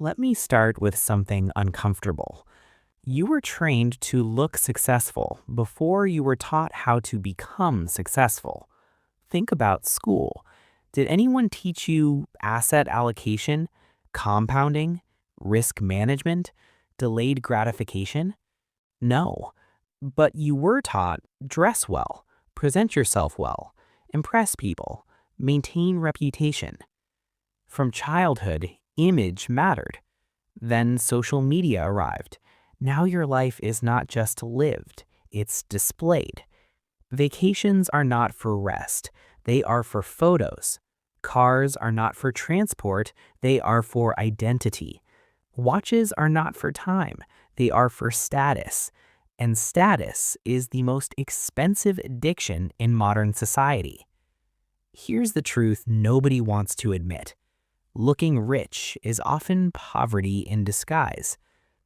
Let me start with something uncomfortable. You were trained to look successful before you were taught how to become successful. Think about school. Did anyone teach you asset allocation, compounding, risk management, delayed gratification? No. But you were taught dress well, present yourself well, impress people, maintain reputation. From childhood, image mattered. Then social media arrived. Now your life is not just lived, it's displayed. Vacations are not for rest, they are for photos. Cars are not for transport, they are for identity. Watches are not for time, they are for status. And status is the most expensive addiction in modern society. Here's the truth nobody wants to admit. Looking rich is often poverty in disguise,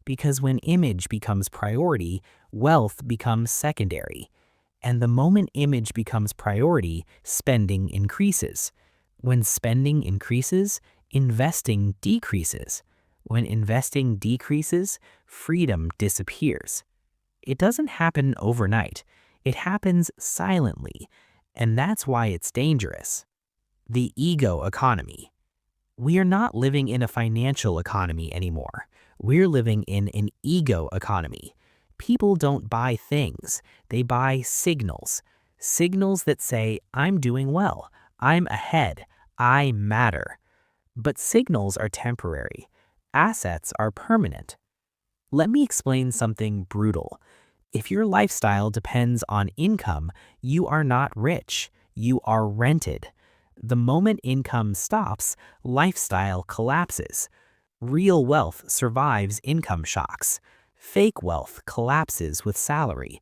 because when image becomes priority, wealth becomes secondary. And the moment image becomes priority, spending increases. When spending increases, investing decreases. When investing decreases, freedom disappears. It doesn't happen overnight. It happens silently, and that's why it's dangerous. The ego economy. We are not living in a financial economy anymore. We're living in an ego economy. People don't buy things, they buy signals. Signals that say, I'm doing well, I'm ahead, I matter. But signals are temporary. Assets are permanent. Let me explain something brutal. If your lifestyle depends on income, you are not rich, you are rented. The moment income stops, lifestyle collapses. Real wealth survives income shocks. Fake wealth collapses with salary.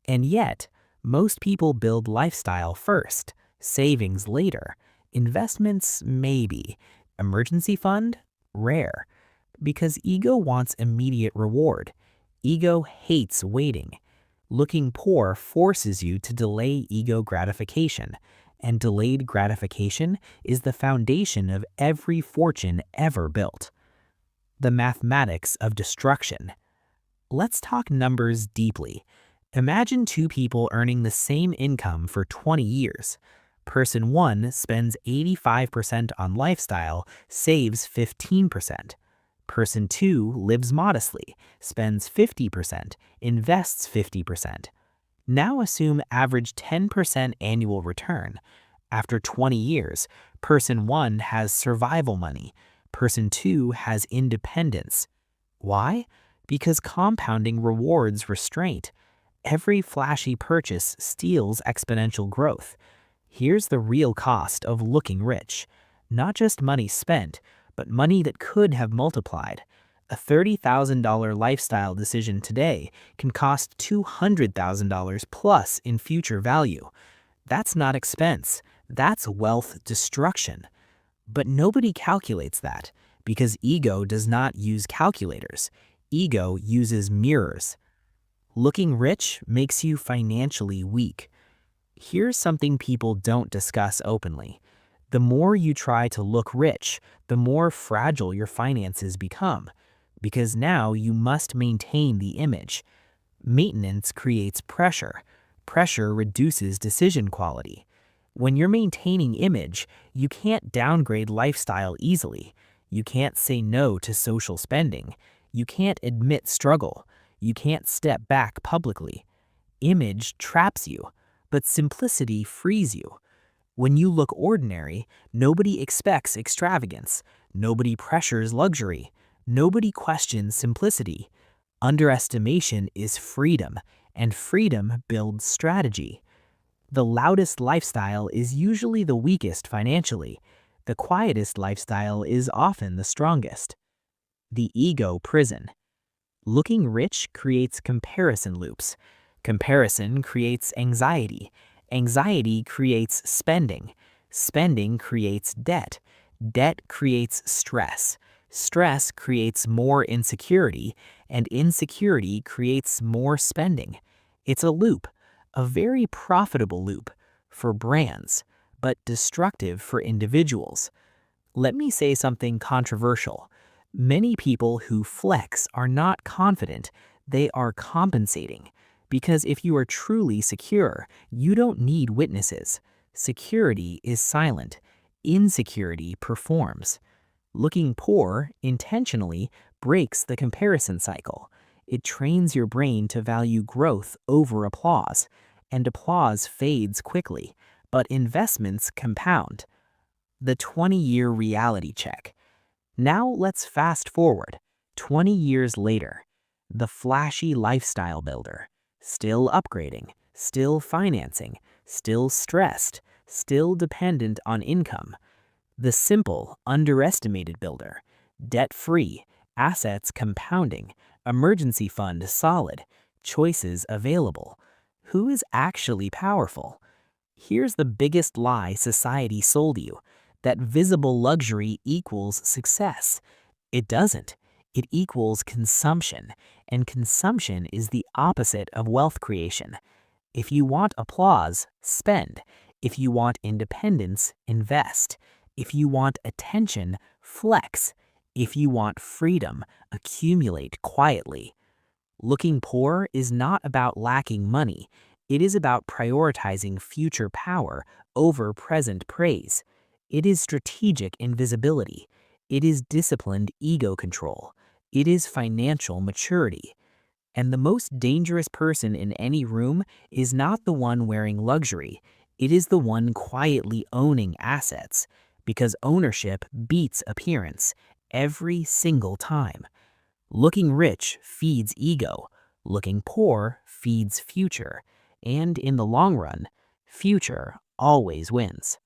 And yet, most people build lifestyle first, savings later, investments maybe, emergency fund rare. Because ego wants immediate reward. Ego hates waiting. Looking poor forces you to delay ego gratification, and delayed gratification is the foundation of every fortune ever built. The mathematics of destruction. Let's talk numbers deeply. Imagine two people earning the same income for 20 years. Person 1 spends 85% on lifestyle, saves 15%. Person 2 lives modestly, spends 50%, invests 50%. Now assume average 10% annual return. After 20 years, person 1 has survival money. Person 2 has independence. Why? Because compounding rewards restraint. Every flashy purchase steals exponential growth. Here's the real cost of looking rich. Not just money spent, but money that could have multiplied. A $30,000 lifestyle decision today can cost $200,000 plus in future value. That's not expense, that's wealth destruction. But nobody calculates that, because ego does not use calculators. Ego uses mirrors. Looking rich makes you financially weak. Here's something people don't discuss openly. The more you try to look rich, the more fragile your finances become, because now you must maintain the image. Maintenance creates pressure. Pressure reduces decision quality. When you're maintaining image, you can't downgrade lifestyle easily. You can't say no to social spending. You can't admit struggle. You can't step back publicly. Image traps you, but simplicity frees you. When you look ordinary, nobody expects extravagance. Nobody pressures luxury. Nobody questions simplicity. Underestimation is freedom, and freedom builds strategy. The loudest lifestyle is usually the weakest financially. The quietest lifestyle is often the strongest. The ego prison. Looking rich creates comparison loops. Comparison creates anxiety. Anxiety creates spending. Spending creates debt. Debt creates stress. Stress creates more insecurity, and insecurity creates more spending. It's a loop, a very profitable loop for brands, but destructive for individuals. Let me say something controversial. Many people who flex are not confident, they are compensating. Because if you are truly secure, you don't need witnesses. Security is silent. Insecurity performs. Looking poor intentionally breaks the comparison cycle. It trains your brain to value growth over applause, and applause fades quickly, but investments compound. The 20-year reality check. Now let's fast forward 20 years later. The flashy lifestyle builder, still upgrading, still financing, still stressed, still dependent on income. The simple, underestimated builder, debt-free, assets compounding, emergency fund solid, choices available. Who is actually powerful? Here's the biggest lie society sold you, that visible luxury equals success. It doesn't. It equals consumption, and consumption is the opposite of wealth creation. If you want applause, spend. If you want independence, invest. If you want attention, flex. If you want freedom, accumulate quietly. Looking poor is not about lacking money. It is about prioritizing future power over present praise. It is strategic invisibility. It is disciplined ego control. It is financial maturity. And the most dangerous person in any room is not the one wearing luxury. It is the one quietly owning assets, because ownership beats appearance every single time. Looking rich feeds ego. Looking poor feeds future. And in the long run, future always wins.